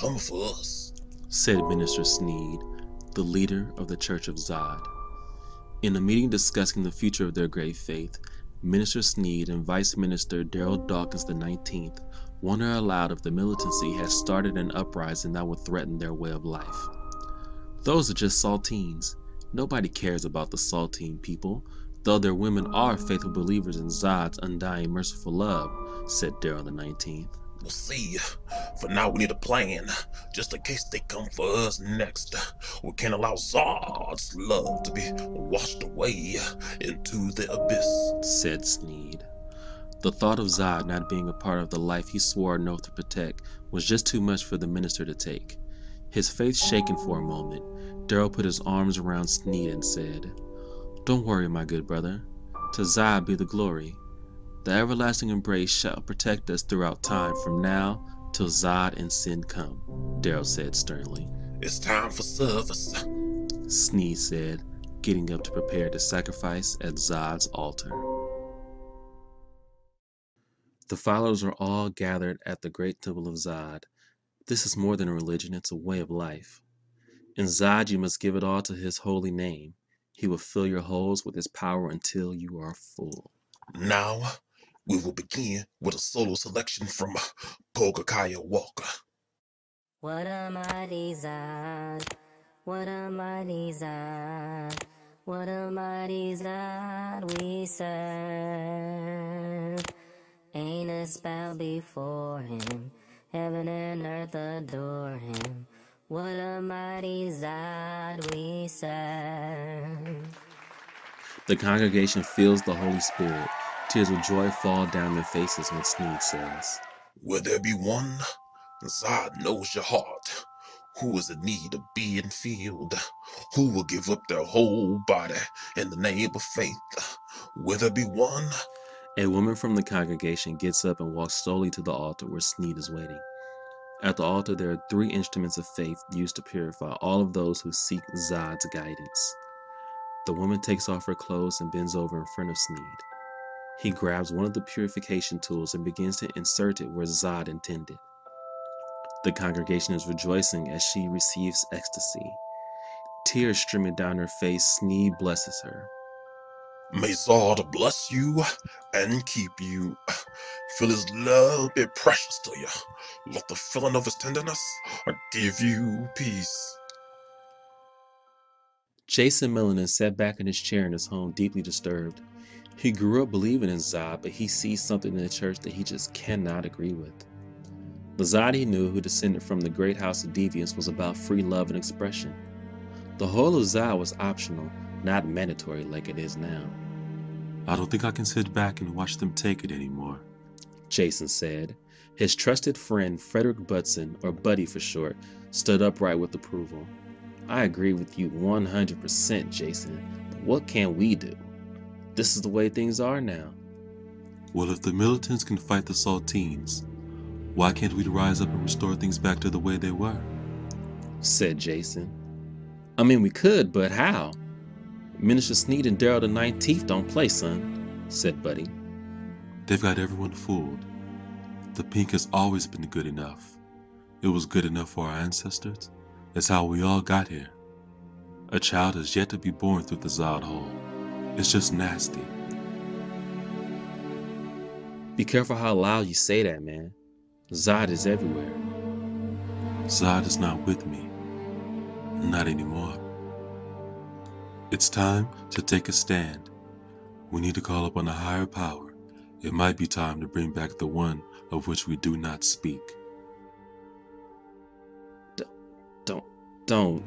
come for us, said Minister Sneed, the leader of the Church of Zod. In a meeting discussing the future of their great faith, Minister Sneed and Vice Minister Darrell Dawkins the 19th wonder aloud if the militancy has started an uprising that would threaten their way of life. Those are just saltines. Nobody cares about the saltine people, though their women are faithful believers in Zod's undying merciful love, said Darrell the 19th. We'll see. For now, we need a plan, just in case they come for us next. We can't allow Zod's love to be washed away into the abyss, said Sneed. The thought of Zod not being a part of the life he swore an oath to protect was just too much for the minister to take. His faith shaken for a moment, Darrell put his arms around Sneed and said, "Don't worry, my good brother. To Zod be the glory. The everlasting embrace shall protect us throughout time from now till Zod and sin come," Darrell said sternly. It's time for service, Sneed said, getting up to prepare to sacrifice at Zod's altar. The followers are all gathered at the great temple of Zod. This is more than a religion, it's a way of life. In Zod you must give it all to his holy name. He will fill your holes with his power until you are full. Now, we will begin with a solo selection from Pogakaya Walker. What a mighty Zod, what a mighty Zod, what a mighty Zod we serve. Ain't a spell before him, heaven and earth adore him. What a mighty Zod we serve. The congregation feels the Holy Spirit. Tears of joy fall down their faces when Sneed says, Will there be one? Zod knows your heart. Who is in need of being filled? Who will give up their whole body in the name of faith? Will there be one? A woman from the congregation gets up and walks slowly to the altar where Sneed is waiting. At the altar there are 3 instruments of faith used to purify all of those who seek Zod's guidance. The woman takes off her clothes and bends over in front of Sneed. He grabs one of the purification tools and begins to insert it where Zod intended. The congregation is rejoicing as she receives ecstasy. Tears streaming down her face, Sneed blesses her. May Zod bless you and keep you. Feel his love be precious to you. Let the feeling of his tenderness give you peace. Jason Melanin sat back in his chair in his home, deeply disturbed. He grew up believing in Zod, but he sees something in the church that he just cannot agree with. The Zod he knew, who descended from the great house of deviance, was about free love and expression. The whole of Zod was optional, not mandatory like it is now. I don't think I can sit back and watch them take it anymore, Jason said. His trusted friend, Frederick Butson, or Buddy for short, stood upright with approval. I agree with you 100%, Jason, but what can we do? This is the way things are now. Well, if the militants can fight the Saltines, why can't we rise up and restore things back to the way they were? Said Jason. I mean, we could, but how? Minister Sneed and Darrell the 19th don't play, son, said Buddy. They've got everyone fooled. The pink has always been good enough. It was good enough for our ancestors. It's how we all got here. A child is yet to be born through the Zod hole. It's just nasty. Be careful how loud you say that, man. Zod is everywhere. Zod is not with me. Not anymore. It's time to take a stand. We need to call upon a higher power. It might be time to bring back the one of which we do not speak. Don't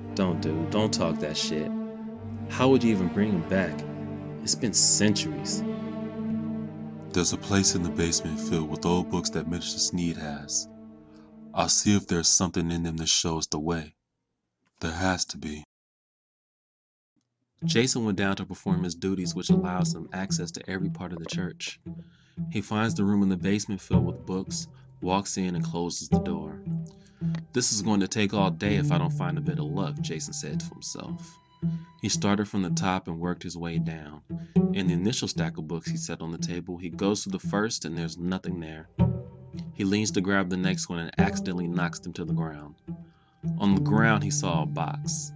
talk that shit. How would you even bring him back? It's been centuries. There's a place in the basement filled with old books that Minister Sneed has. I'll see if there's something in them that shows the way. There has to be. Jason went down to perform his duties, which allows him access to every part of the church. He finds the room in the basement filled with books, walks in and closes the door. This is going to take all day if I don't find a bit of luck, Jason said to himself. He started from the top and worked his way down. In the initial stack of books he set on the table, he goes to the first and there's nothing there. He leans to grab the next one and accidentally knocks them to the ground. On the ground, he saw a box.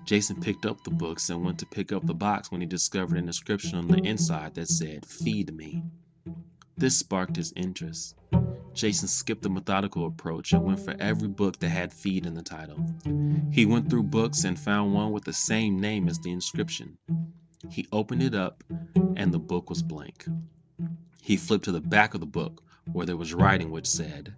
Jason picked up the books and went to pick up the box when he discovered an inscription on the inside that said, "Feed me." This sparked his interest. Jason skipped the methodical approach and went for every book that had "feed" in the title. He went through books and found one with the same name as the inscription. He opened it up and the book was blank. He flipped to the back of the book where there was writing which said,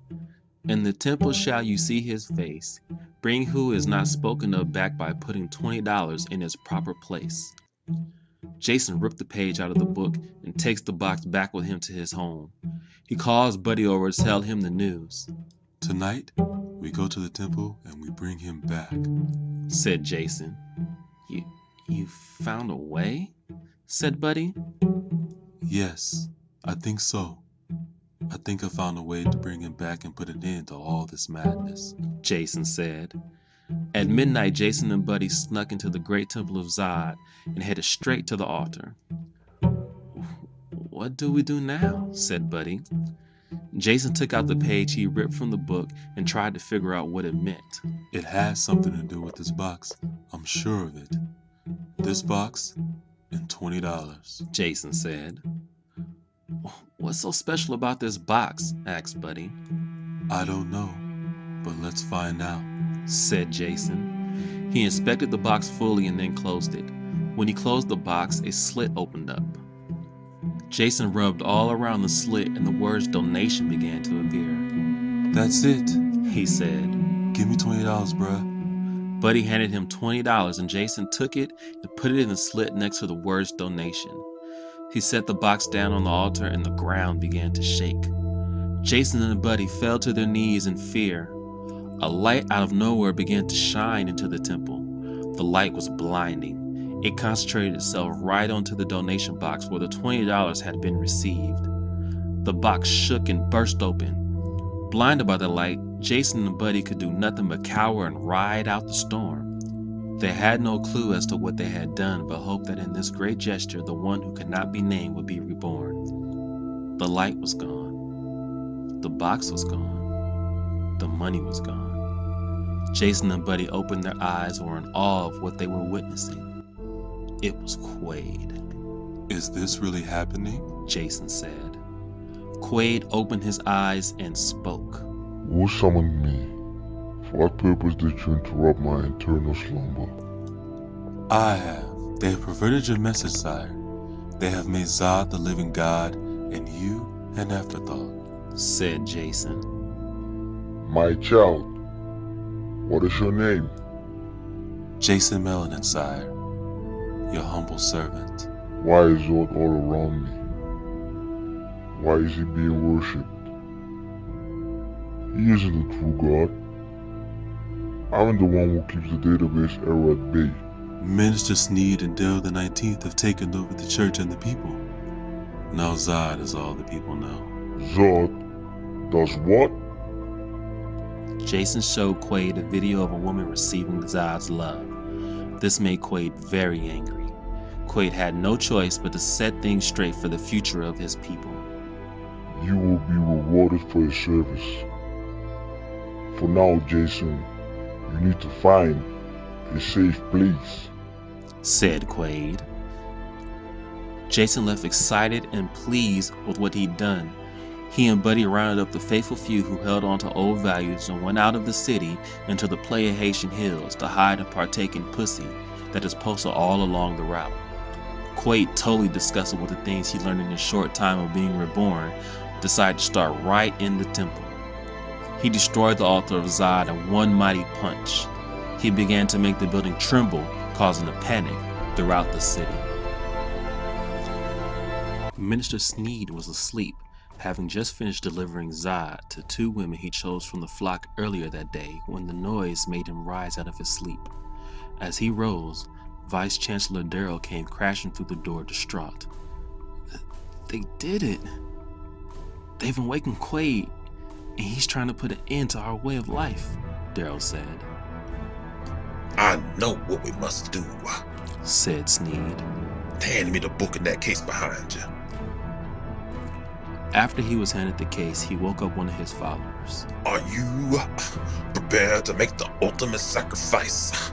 "In the temple shall you see his face. Bring who is not spoken of back by putting $20 in its proper place." Jason ripped the page out of the book and takes the box back with him to his home. He calls Buddy over to tell him the news. "Tonight, we go to the temple and we bring him back," said Jason. You found a way?" said Buddy. "Yes, I think so. I think I found a way to bring him back and put an end to all this madness," Jason said. At midnight, Jason and Buddy snuck into the great temple of Zod and headed straight to the altar. "What do we do now?" said Buddy. Jason took out the page he ripped from the book and tried to figure out what it meant. "It has something to do with this box. I'm sure of it. This box and $20. Jason said. "What's so special about this box?" asked Buddy. "I don't know, but let's find out," said Jason. He inspected the box fully and then closed it. When he closed the box, a slit opened up. Jason rubbed all around the slit and the words "donation" began to appear. "That's it," he said. "Give me $20, bruh." Buddy handed him $20 and Jason took it and put it in the slit next to the words "donation." He set the box down on the altar and the ground began to shake. Jason and Buddy fell to their knees in fear. A light out of nowhere began to shine into the temple. The light was blinding. It concentrated itself right onto the donation box where the $20 had been received. The box shook and burst open. Blinded by the light, Jason and Buddy could do nothing but cower and ride out the storm. They had no clue as to what they had done, but hoped that in this great gesture, the one who could not be named would be reborn. The light was gone. The box was gone. The money was gone. Jason and Buddy opened their eyes and were in awe of what they were witnessing. It was Quaid. "Is this really happening?" Jason said. Quaid opened his eyes and spoke. "Who summoned me? For what purpose did you interrupt my eternal slumber?" "I have. They have perverted your message, sire. They have made Zod the living god and you an afterthought," said Jason. "My child, what is your name?" "Jason Melanin, sire. Your humble servant." "Why is Zod all around me? Why is he being worshipped? He isn't the true God. I'm the one who keeps the database error at bay." "Minister Sneed and Dale the 19th have taken over the church and the people. Now Zod is all the people know." "Zod does what?" Jason showed Quaid a video of a woman receiving Zod's love. This made Quaid very angry. Quaid had no choice but to set things straight for the future of his people. "You will be rewarded for your service. For now, Jason, you need to find a safe place," said Quaid. Jason left excited and pleased with what he'd done. He and Buddy rounded up the faithful few who held on to old values and went out of the city into the Playa Haitian hills to hide and partake in pussy that is posted all along the route. Quaid, totally disgusted with the things he learned in his short time of being reborn, decided to start right in the temple. He destroyed the altar of Zod in one mighty punch. He began to make the building tremble, causing a panic throughout the city. Minister Sneed was asleep, having just finished delivering Zod to two women he chose from the flock earlier that day when the noise made him rise out of his sleep. As he rose, Vice Chancellor Darrell came crashing through the door distraught. "They did it. They've awakened Quaid, and he's trying to put an end to our way of life," Darrell said. "I know what we must do," said Sneed. "Hand me the book in that case behind you." After he was handed the case, he woke up one of his followers. Are you prepared to make the ultimate sacrifice?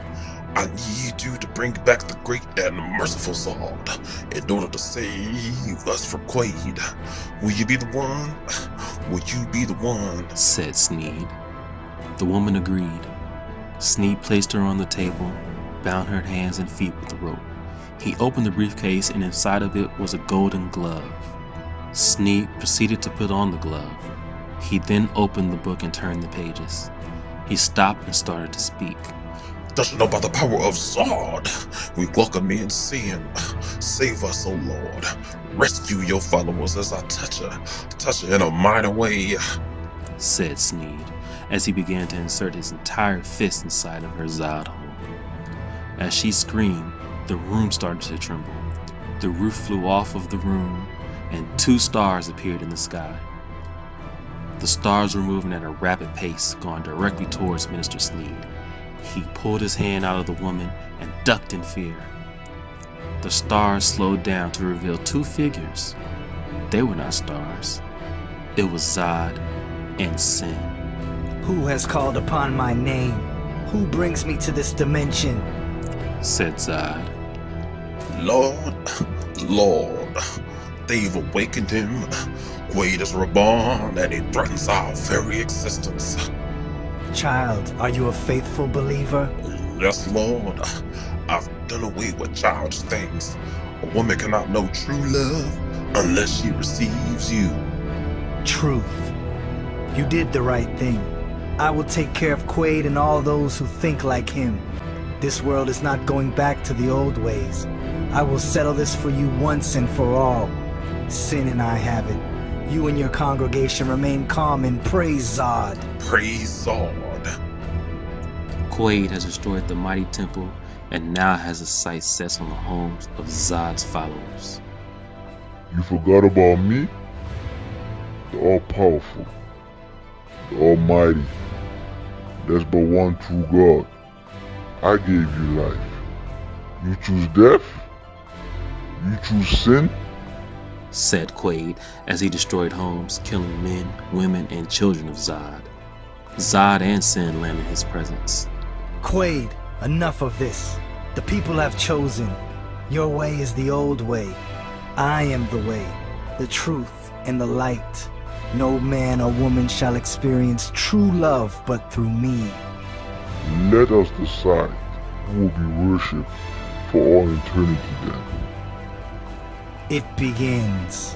I need you to bring back the great and merciful Zod in order to save us from Quaid. Will you be the one? Will you be the one? Said Sneed. The woman agreed. Sneed placed her on the table, bound her hands and feet with a rope. He opened the briefcase, and inside of it was a golden glove. Sneed proceeded to put on the glove. He then opened the book and turned the pages. He stopped and started to speak. Does you know about the power of Zod? We welcome in sin. Save us, O Lord. Rescue your followers as I touch her in a mighty way, said Sneed, as he began to insert his entire fist inside of her Zod hole. As she screamed, the room started to tremble. The roof flew off of the room, and 2 stars appeared in the sky. The stars were moving at a rapid pace, going directly towards Minister Sneed. He pulled his hand out of the woman and ducked in fear. The stars slowed down to reveal 2 figures. They were not stars. It was Zod and Sin. Who has called upon my name? Who brings me to this dimension? Said Zod. Lord, they've awakened him. Quaid is reborn, and he threatens our very existence. Child, are you a faithful believer? Yes, Lord. I've done away with childish things. A woman cannot know true love unless she receives you. Truth. You did the right thing. I will take care of Quaid and all those who think like him. This world is not going back to the old ways. I will settle this for you once and for all. Sin and I have it. You and your congregation remain calm and praise Zod. Praise Zod. Quaid has destroyed the mighty temple and now has his sights set on the homes of Zod's followers. You forgot about me? The all-powerful, the almighty. There's but one true God. I gave you life. You choose death? You choose sin? Said Quaid as he destroyed homes, killing men, women, and children of Zod. Zod and Sin landed in his presence. Quaid, enough of this. The people have chosen. Your way is the old way. I am the way, the truth, and the light. No man or woman shall experience true love but through me. Let us decide who will be worshipped for all eternity then. It begins.